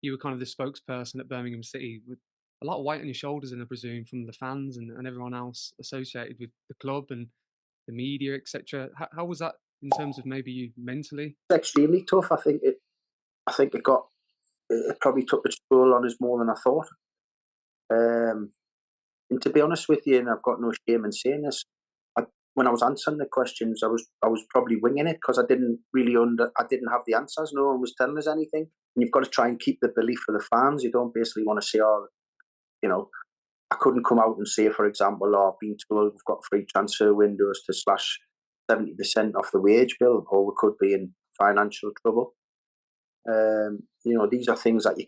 you were kind of the spokesperson at Birmingham City with a lot of weight on your shoulders, and I presume from the fans and everyone else associated with the club and the media, etc. How was that in terms of maybe you mentally? Extremely tough. I think it probably took its toll on us more than I thought. Um, and to be honest with you, and I've got no shame in saying this, I, when I was answering the questions, I was probably winging it because I didn't have the answers. No one was telling us anything. And you've got to try and keep the belief for the fans. You don't basically want to say, oh, you know, I couldn't come out and say, for example, oh, I've been told we've got free transfer windows to slash 70% off the wage bill, or we could be in financial trouble. These are things that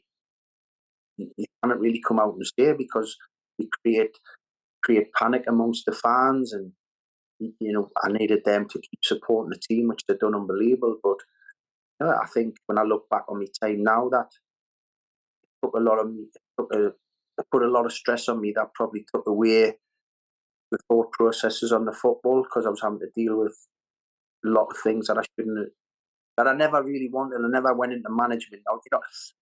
you cannot really come out and say because you create panic amongst the fans, and I needed them to keep supporting the team, which they've done unbelievable. But I think when I look back on my time now, that took a lot of me, it put a lot of stress on me. That probably took away the thought processes on the football because I was having to deal with a lot of things that I shouldn't, that I never really wanted. I never went into management.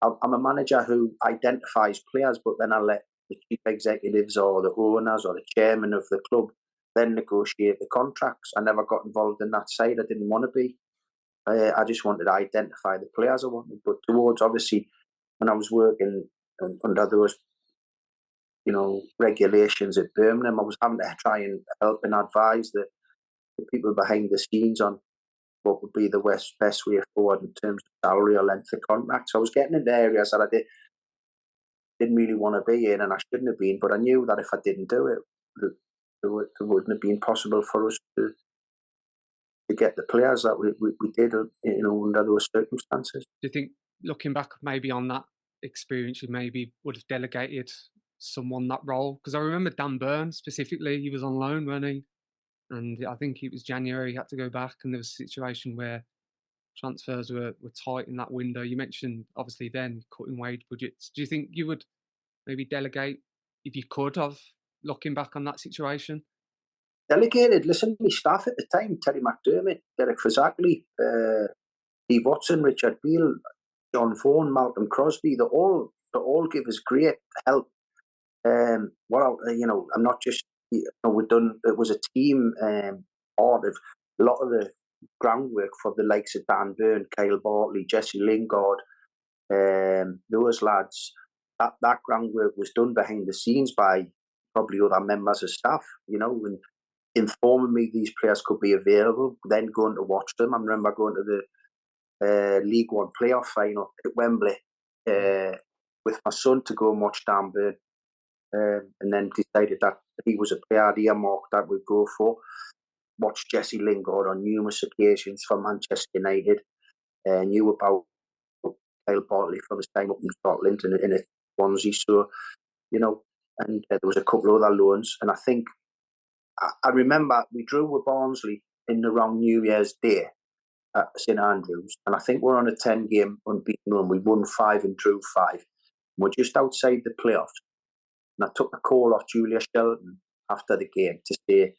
I'm a manager who identifies players, but then I let the chief executives or the owners or the chairman of the club then negotiate the contracts. I never got involved in that side. I didn't want to be. I just wanted to identify the players I wanted. But towards, obviously, when I was working under those, regulations at Birmingham, I was having to try and help and advise the people behind the scenes on what would be the best way forward in terms of salary or length of contract. So I was getting into areas that didn't really want to be in, and I shouldn't have been. But I knew that if I didn't do it, it wouldn't have been possible for us to get the players that we did, under those circumstances. Do you think, looking back maybe on that experience, you maybe would have delegated someone that role? Because I remember Dan Burn specifically, he was on loan, wasn't he? And I think it was January, he had to go back, and there was a situation where transfers were tight in that window. You mentioned obviously then cutting wage budgets. Do you think you would maybe delegate if you could have, looking back on that situation? Delegated. Listen, my staff at the time: Terry McDermott, Derek Fazagli, Steve Watson, Richard Beale, John Vaughan, Malcolm Crosby. They all give us great help. I'm not just, we've done, it was a team, part of a lot of the groundwork for the likes of Dan Byrne, Kyle Bartley, Jesse Lingard, those lads. That groundwork was done behind the scenes by probably other members of staff, and informing me these players could be available, then going to watch them. I remember going to the League One playoff final at Wembley with my son to go and watch Dan Byrne. And then decided that he was a player I'd earmarked that we'd go for. Watched Jesse Lingard on numerous occasions for Manchester United. Knew about Kyle Bartley from his time up in Scotland in a Swansea. So, and there was a couple of other loans. And I think, I remember we drew with Barnsley in around New Year's Day at St Andrews. And I think we're on a 10-game unbeaten run. We won 5 and drew 5. We're just outside the playoffs. And I took the call off Julia Shelton after the game to say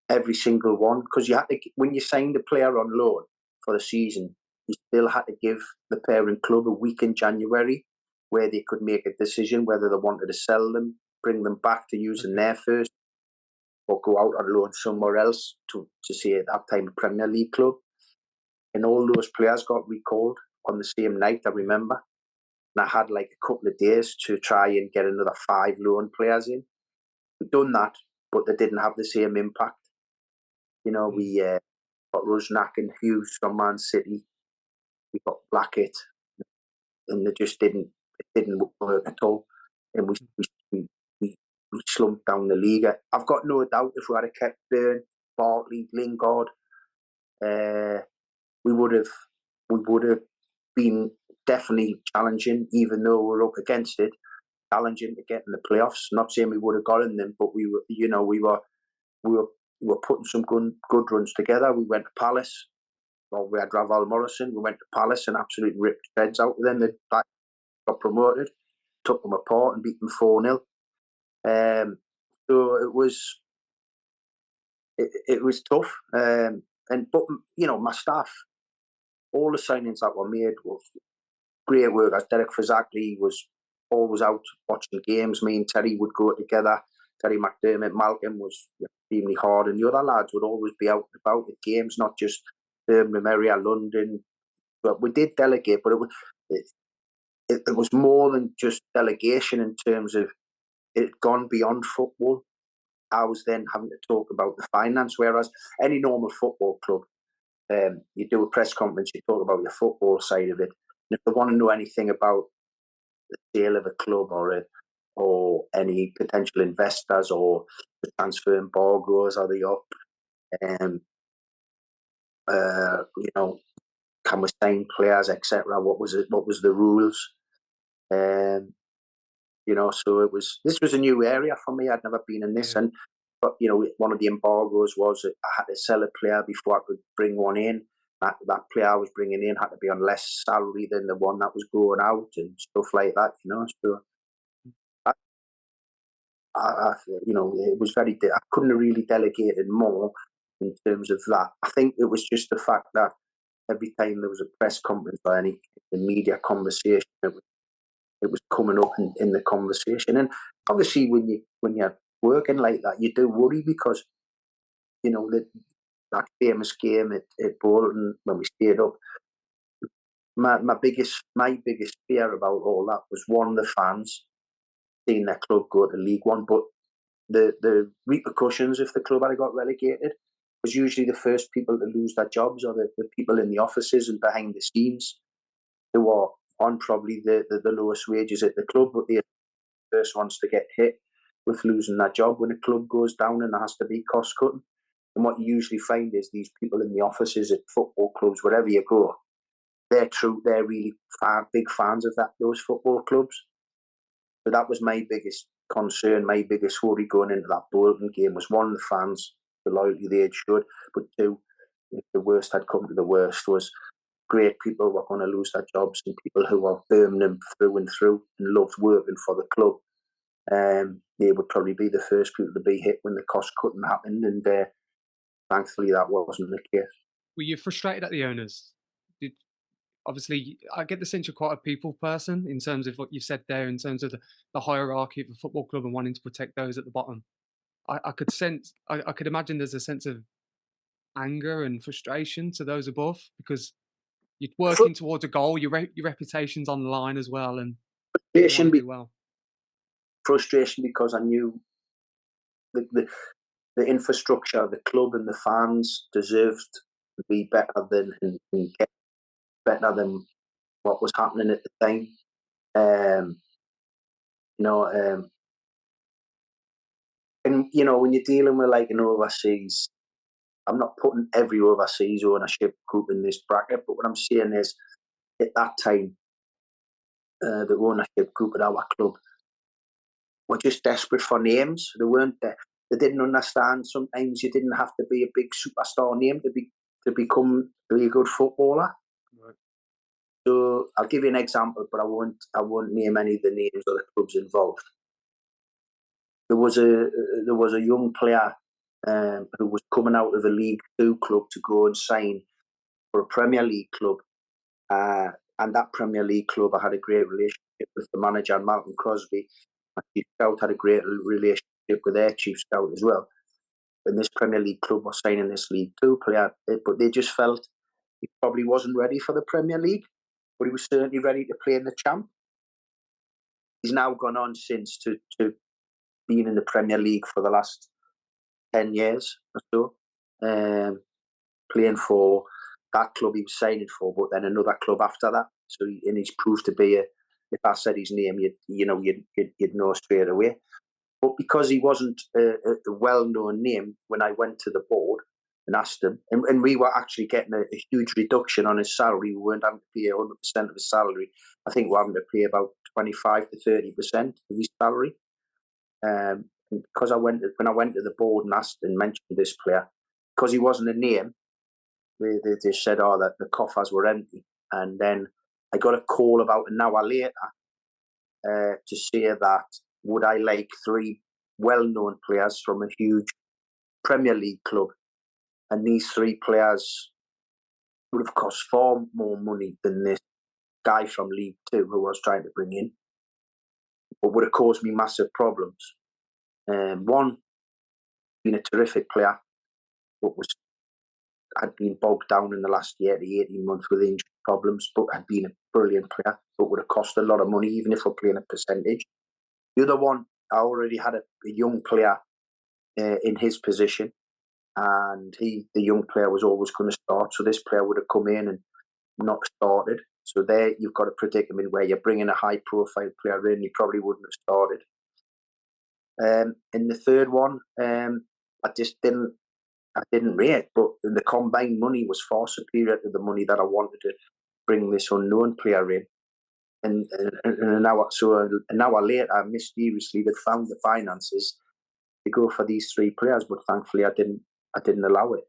every single one, because you had to, when you signed a player on loan for the season, you still had to give the parent club a week in January where they could make a decision whether they wanted to sell them, bring them back to using their first, or go out on loan somewhere else to say at that time a Premier League club. And all those players got recalled on the same night, I remember. And I had like a couple of days to try and get another 5 loan players in. We've done that, but they didn't have the same impact. We got Rusnak and Hughes from Man City. We got Blackett, and it didn't work at all. And we slumped down the league. I've got no doubt if we had kept Byrne, Bartley, Lingard, we would have been definitely challenging, even though we're up against it, challenging to get in the playoffs. Not saying we would have got in them, but we were putting some good runs together. We went to Palace, or we had Raval Morrison. We went to Palace and absolutely ripped heads out of them. They got promoted, took them apart and beat them 4-0. So it was tough. But my staff, all the signings that were made great work. As Derek Fazackley was always out watching games. Me and Terry would go together. Terry McDermott, Malcolm was extremely hard, and the other lads would always be out and about at games, not just Birmingham area, London. But we did delegate, but it was more than just delegation in terms of it had gone beyond football. I was then having to talk about the finance, whereas any normal football club, you do a press conference, you talk about your football side of it. And if they want to know anything about the sale of a club or any potential investors or the transfer embargoes, are they up? Um, you know, can we sign players, etc. What was it? What was the rules? Um, so this was a new area for me. I'd never been in this, Yeah. and but one of the embargoes was that I had to sell a player before I could bring one in. That player I was bringing in had to be on less salary than the one that was going out and stuff like that. So I, it was I couldn't have really delegated more in terms of that. I think it was just the fact that every time there was a press conference or any media conversation, it was coming up in the conversation. And obviously, when you're working like that, you do worry because that famous game at Bolton when we stayed up. My biggest fear about all that was one, the fans seeing their club go to League One, but the repercussions if the club had got relegated was usually the first people to lose their jobs or the people in the offices and behind the scenes who are on probably the lowest wages at the club, but they're the first ones to get hit with losing their job when a club goes down and there has to be cost cutting. And what you usually find is these people in the offices at football clubs, wherever you go, they're really big fans of those football clubs. So that was my biggest concern, my biggest worry going into that Bolton game was one, the fans, the loyalty they showed, but two, if the worst had come to the worst, was great people were going to lose their jobs and people who were Birmingham through and through and loved working for the club. They would probably be the first people to be hit when the cost cutting happened, and thankfully that wasn't the case. Were you frustrated at the owners? Did Obviously, I get the sense you're quite a people person in terms of what you said there, in terms of the hierarchy of a football club and wanting to protect those at the bottom. I could sense, I could imagine there's a sense of anger and frustration to those above because you're working towards a goal, your reputation's on the line as well, and you want Frustration, to do well. frustration because I knew the infrastructure, the club, and the fans deserved to be better and get better than what was happening at the time. Um, you know, um, and when you're dealing with like an overseas, I'm not putting every overseas ownership group in this bracket, but what I'm saying is, at that time, the ownership group at our club were just desperate for names. They weren't. They didn't understand. Sometimes you didn't have to be a big superstar name to become a really good footballer. Right. So I'll give you an example, but I won't name any of the names of the clubs involved. There was a young player who was coming out of a League Two club to go and sign for a Premier League club, and that Premier League club I had a great relationship with the manager, Malcolm Crosby. My chief scout had a great relationship with their chief scout as well. And this Premier League club was signing this League Two player, but they just felt he probably wasn't ready for the Premier League, but he was certainly ready to play in the Champ. He's now gone on since to being in the Premier League for the last 10 years or so, playing for that club he was signing for, but then another club after that. So and he's proved to be if I said his name, you'd know straight away. But because he wasn't a well-known name, when I went to the board and asked him, and we were actually getting a huge reduction on his salary. We weren't having to pay 100% of his salary. I think we're having to pay about 25 to 30% of his salary. Because when I went to the board and asked and mentioned this player, because he wasn't a name, they just said, "Oh, that the coffers were empty." And then I got a call about an hour later to say that would I like three well-known players from a huge Premier League club, and these three players would have cost far more money than this guy from League Two who I was trying to bring in, but would have caused me massive problems. One, being a terrific player, but had been bogged down in the last year to 18 months with injury problems, but had been a brilliant player, but would have cost a lot of money, even if we're playing a percentage. The other one, I already had a young player in his position, and the young player was always going to start. So this player would have come in and not started. So there you've got a predicament where you're bringing a high-profile player in, he probably wouldn't have started. In the third one, I didn't rate, but the combined money was far superior to the money that I wanted to bring this unknown player in. And an hour later, mysteriously, they found the finances to go for these three players, but thankfully, I didn't allow it.